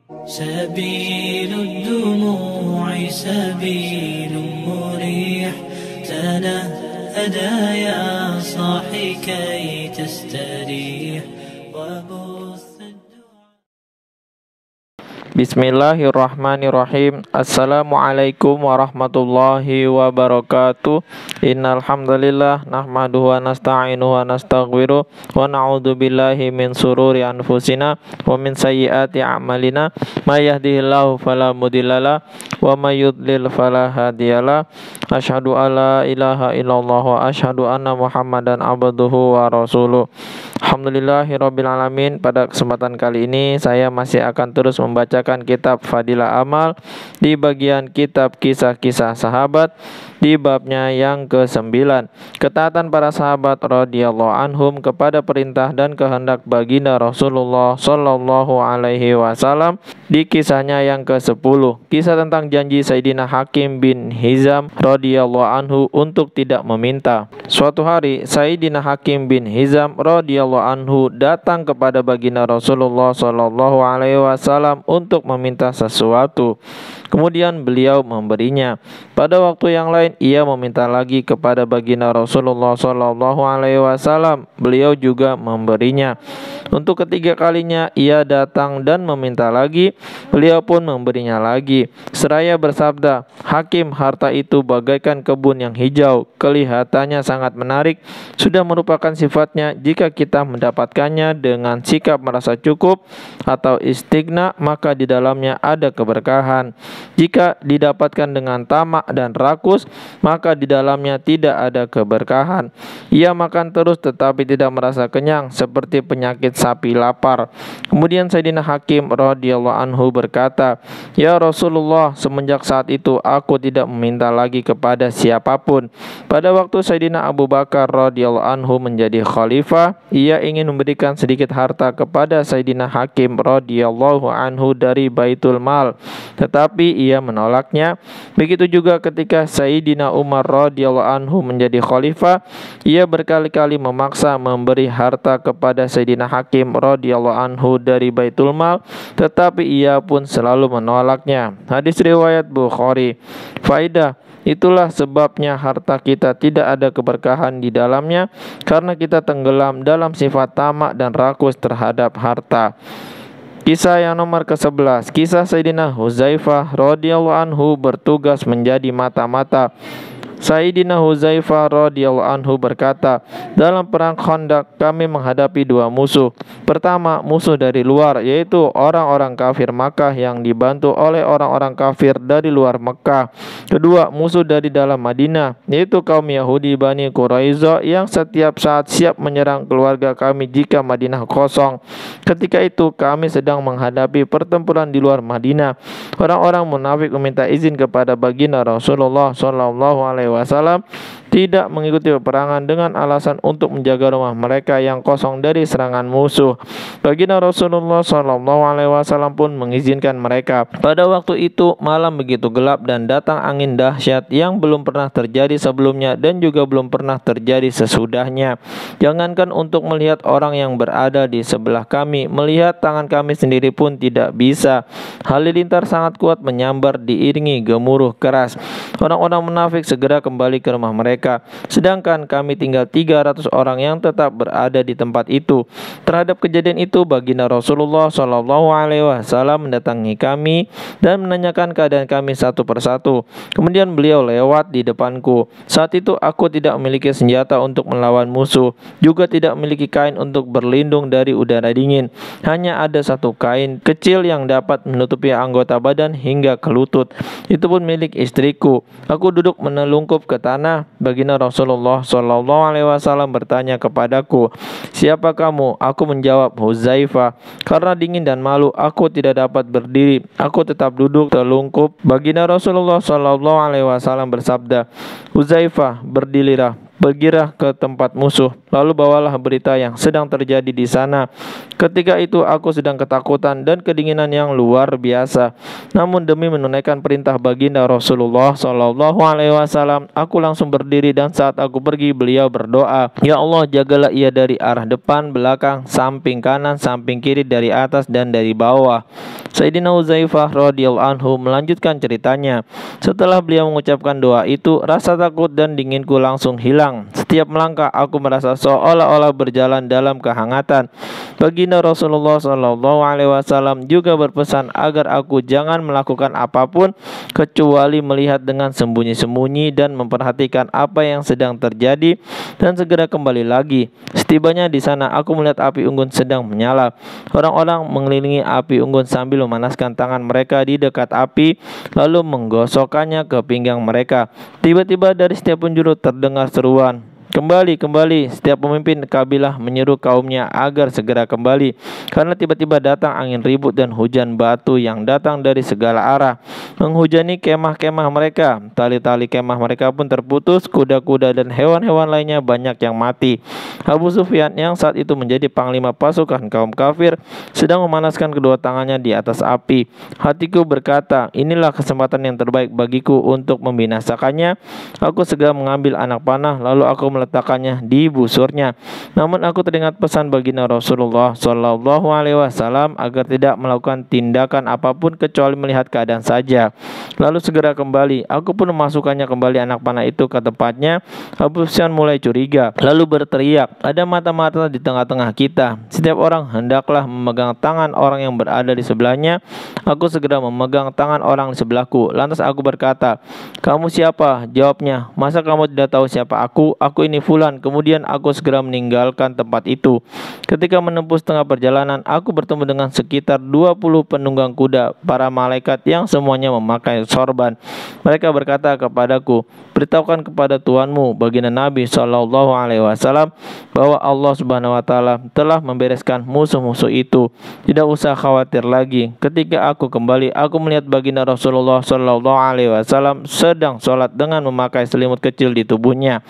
سبيل الدموع سبيل مريح تنهدى يا صاحي كي تستريح وبث Bismillahirrahmanirrahim. Assalamualaikum warahmatullahi wabarakatuh. Innal hamdalillah nahmaduhu wa nasta'inuhu wa nastaghfiruh wa na'udzu billahi min sururi anfusina wa min sayyiati a'malina. May yahdihillahu fala mudhillalah wa may yudlil fala hadiyalah. Asyhadu alla ilaha illallah wa asyhadu anna Muhammadan abduhu wa rasuluh. Alhamdulillahirabbil alamin. Pada kesempatan kali ini saya masih akan terus membacakan kitab Fadilah Amal di bagian kitab kisah-kisah sahabat di babnya yang ke-9, ketaatan para sahabat radhiyallahu anhum kepada perintah dan kehendak baginda Rasulullah sallallahu alaihi wasallam. Di kisahnya yang ke-10, kisah tentang janji Sayyidina Hakim bin Hizam radhiyallahu anhu untuk tidak meminta. Suatu hari Sayyidina Hakim bin Hizam radhiyallahu anhu datang kepada baginda Rasulullah sallallahu alaihi wasallam untuk meminta sesuatu. Kemudian beliau memberinya. Pada waktu yang lain ia meminta lagi kepada baginda Rasulullah sallallahu alaihi wasallam. Beliau juga memberinya. Untuk ketiga kalinya ia datang dan meminta lagi. Beliau pun memberinya lagi. Seraya bersabda, "Hakim, harta itu bagaikan kebun yang hijau, kelihatannya sangat menarik. Sudah merupakan sifatnya jika kita mendapatkannya dengan sikap merasa cukup atau istighna, maka di dalamnya ada keberkahan. Jika didapatkan dengan tamak dan rakus, maka di dalamnya tidak ada keberkahan. Ia makan terus tetapi tidak merasa kenyang, seperti penyakit sapi lapar." Kemudian Sayyidina Hakim radhiyallahu anhu berkata, "Ya Rasulullah, semenjak saat itu aku tidak meminta lagi kepada siapapun." Pada waktu Sayyidina Abu Bakar radhiyallahu anhu menjadi khalifah, ia ingin memberikan sedikit harta kepada Sayyidina Hakim radhiyallahu anhu dari Baitul Mal, tetapi ia menolaknya. Begitu juga ketika Sayyidina Umar radhiyallahu anhu menjadi khalifah, ia berkali-kali memaksa memberi harta kepada Sayyidina Hakim radhiyallahu anhu dari Baitul Mal, tetapi ia pun selalu menolaknya. Hadis riwayat Bukhari. Faidah: itulah sebabnya harta kita tidak ada keberkahan di dalamnya, karena kita tenggelam dalam sifat tamak dan rakus terhadap harta. Kisah yang nomor ke-11, kisah Sayyidina Huzaifah radhiyallahu anhu bertugas menjadi mata-mata. Sayyidina Huzaifah radhiyallahu anhu berkata, dalam perang Khandaq kami menghadapi dua musuh. Pertama, musuh dari luar, yaitu orang-orang kafir Makkah yang dibantu oleh orang-orang kafir dari luar Mekah. Kedua, musuh dari dalam Madinah, yaitu kaum Yahudi Bani Quraiza yang setiap saat siap menyerang keluarga kami jika Madinah kosong. Ketika itu kami sedang menghadapi pertempuran di luar Madinah. Orang-orang munafik meminta izin kepada baginda Rasulullah sallallahu alaihi wasallam tidak mengikuti peperangan dengan alasan untuk menjaga rumah mereka yang kosong dari serangan musuh. Baginda Rasulullah sallallahu alaihi wasallam pun mengizinkan mereka. Pada waktu itu malam begitu gelap dan datang angin dahsyat yang belum pernah terjadi sebelumnya dan juga belum pernah terjadi sesudahnya. Jangankan untuk melihat orang yang berada di sebelah kami, melihat tangan kami sendiri pun tidak bisa. Halilintar sangat kuat menyambar diiringi gemuruh keras. Orang-orang munafik segera kembali ke rumah mereka, sedangkan kami tinggal 300 orang yang tetap berada di tempat itu. Terhadap kejadian itu baginda Rasulullah sallallahu alaihi wasallam mendatangi kami dan menanyakan keadaan kami satu persatu. Kemudian beliau lewat di depanku. Saat itu aku tidak memiliki senjata untuk melawan musuh, juga tidak memiliki kain untuk berlindung dari udara dingin. Hanya ada satu kain kecil yang dapat menutupi anggota badan hingga ke lutut. Itu pun milik istriku. Aku duduk menelungkup ke tanah. Baginda Rasulullah sallallahu alaihi wasallam bertanya kepadaku, "Siapa kamu?" Aku menjawab, "Huzaifah." Karena dingin dan malu, aku tidak dapat berdiri. Aku tetap duduk telungkup. Baginda Rasulullah sallallahu alaihi wasallam bersabda, "Huzaifah, berdirilah." pergilah ke tempat musuh, lalu bawalah berita yang sedang terjadi di sana. Ketika itu aku sedang ketakutan dan kedinginan yang luar biasa. Namun demi menunaikan perintah baginda Rasulullah Shallallahu Alaihi Wasallam, aku langsung berdiri dan saat aku pergi beliau berdoa, Ya Allah, jagalah ia dari arah depan, belakang, samping kanan, samping kiri, dari atas dan dari bawah. Sayyidina Huzaifah radhiyallahu anhu melanjutkan ceritanya. Setelah beliau mengucapkan doa itu, rasa takut dan dinginku langsung hilang. Setiap melangkah aku merasa seolah-olah berjalan dalam kehangatan. Baginda Rasulullah Shallallahu Alaihi Wasallam juga berpesan agar aku jangan melakukan apapun kecuali melihat dengan sembunyi-sembunyi dan memperhatikan apa yang sedang terjadi dan segera kembali lagi. Setibanya di sana aku melihat api unggun sedang menyala. Orang-orang mengelilingi api unggun sambil memanaskan tangan mereka di dekat api lalu menggosokkannya ke pinggang mereka. Tiba-tiba dari setiap penjuru terdengar seruan, Kembali, kembali. Setiap pemimpin kabilah menyeru kaumnya agar segera kembali, karena tiba-tiba datang angin ribut dan hujan batu yang datang dari segala arah, menghujani kemah-kemah mereka. Tali-tali kemah mereka pun terputus, kuda-kuda dan hewan-hewan lainnya banyak yang mati. Abu Sufyan yang saat itu menjadi panglima pasukan kaum kafir sedang memanaskan kedua tangannya di atas api. Hatiku berkata, inilah kesempatan yang terbaik bagiku untuk membinasakannya. Aku segera mengambil anak panah, lalu aku meletakkannya di busurnya. Namun aku teringat pesan baginda Rasulullah Shallallahu Alaihi Wasallam agar tidak melakukan tindakan apapun kecuali melihat keadaan saja. Lalu segera kembali. Aku pun memasukkannya kembali anak panah itu ke tempatnya. Abu Sufyan mulai curiga, lalu berteriak, ada mata-mata di tengah-tengah kita. Setiap orang hendaklah memegang tangan orang yang berada di sebelahnya. Aku segera memegang tangan orang di sebelahku. Lantas aku berkata, kamu siapa? Jawabnya, masa kamu tidak tahu siapa aku? Aku ini fulan. Kemudian aku segera meninggalkan tempat itu. Ketika menempuh setengah perjalanan, aku bertemu dengan sekitar 20 penunggang kuda, para malaikat yang semuanya memakai sorban. Mereka berkata kepadaku, beritahukan kepada Tuanmu, baginda Nabi Shallallahu Alaihi Wasallam, bahwa Allah Subhanahu Wa Taala telah membereskan musuh-musuh itu. Tidak usah khawatir lagi. Ketika aku kembali, aku melihat baginda Rasulullah Shallallahu Alaihi Wasallam sedang sholat dengan memakai selimut kecil di tubuhnya.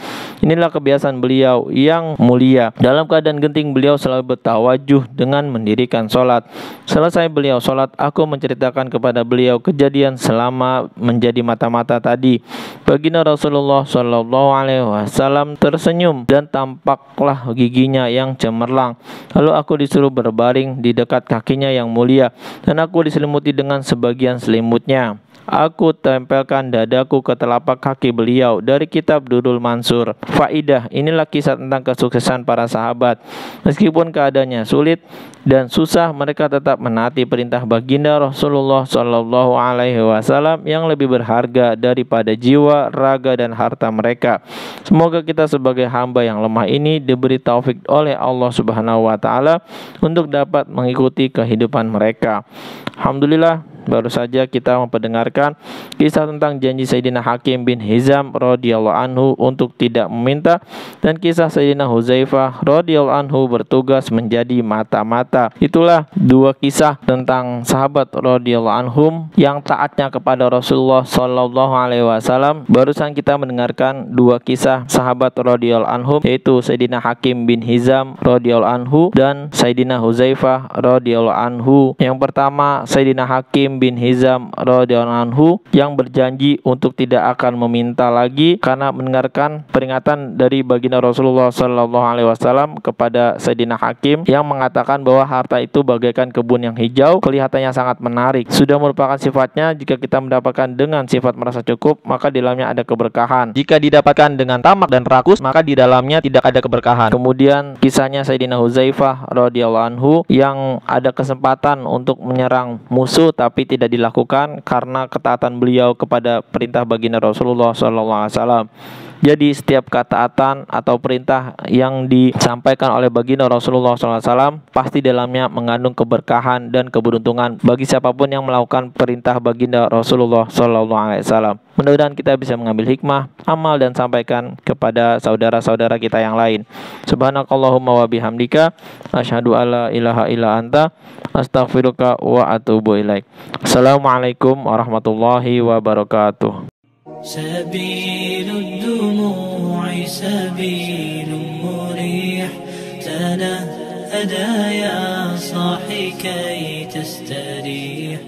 Inilah kebiasaan beliau yang mulia. Dalam keadaan genting, beliau selalu bertawajuh dengan mendirikan sholat. Selesai beliau sholat, aku menceritakan kepada beliau kejadian selama menjadi mata-mata tadi. Baginda Rasulullah Shallallahu Alaihi Wasallam tersenyum dan tampaklah giginya yang cemerlang. Lalu aku disuruh berbaring di dekat kakinya yang mulia dan aku diselimuti dengan sebagian selimutnya. Aku tempelkan dadaku ke telapak kaki beliau. Dari kitab Durrul Mansur. Faidah, inilah kisah tentang kesuksesan para sahabat. Meskipun keadaannya sulit dan susah, mereka tetap menaati perintah baginda Rasulullah Shallallahu Alaihi Wasallam yang lebih berharga daripada jiwa, raga dan harta mereka. Semoga kita sebagai hamba yang lemah ini diberi taufik oleh Allah Subhanahu Wa Taala untuk dapat mengikuti kehidupan mereka. Alhamdulillah, baru saja kita memperdengarkan kisah tentang janji Sayyidina Hakim bin Hizam radhiyallahu anhu untuk tidak meminta, dan kisah Sayyidina Huzaifah radhiyallahu anhu bertugas menjadi mata-mata. Itulah dua kisah tentang sahabat radhiyallahu anhum yang taatnya kepada Rasulullah Shallallahu Alaihi Wasallam. Barusan kita mendengarkan dua kisah sahabat radhiyallahu anhum, yaitu Sayyidina Hakim bin Hizam radhiyallahu anhu dan Sayyidina Huzaifah radhiyallahu anhu. Yang pertama, Sayyidina Hakim bin Hizam radhiyallahu anhu yang berjanji untuk tidak akan meminta lagi karena mendengarkan peringatan dari baginda Rasulullah Shallallahu Alaihi Wasallam kepada Sayyidina Hakim yang mengatakan bahwa harta itu bagaikan kebun yang hijau, kelihatannya sangat menarik. Sudah merupakan sifatnya, jika kita mendapatkan dengan sifat merasa cukup, maka di dalamnya ada keberkahan. Jika didapatkan dengan tamak dan rakus, maka di dalamnya tidak ada keberkahan. Kemudian kisahnya Sayyidina Huzaifah radhiyallahu anhu yang ada kesempatan untuk menyerang musuh tapi tidak dilakukan karena ketaatan beliau kepada perintah baginda Rasulullah SAW. Jadi setiap ketaatan atau perintah yang disampaikan oleh baginda Rasulullah SAW pasti dalamnya mengandung keberkahan dan keberuntungan bagi siapapun yang melakukan perintah baginda Rasulullah SAW. Mudah-mudahan kita bisa mengambil hikmah, amal dan sampaikan kepada saudara-saudara kita yang lain. Subhanakallahumma wa bihamdika, asyhadu alla ilaha illa anta, astaghfiruka wa atubu ilaik. Assalamualaikum warahmatullahi wabarakatuh. سبيل الدموع سبيل مريح تنهدى يا صاحي كي تستريح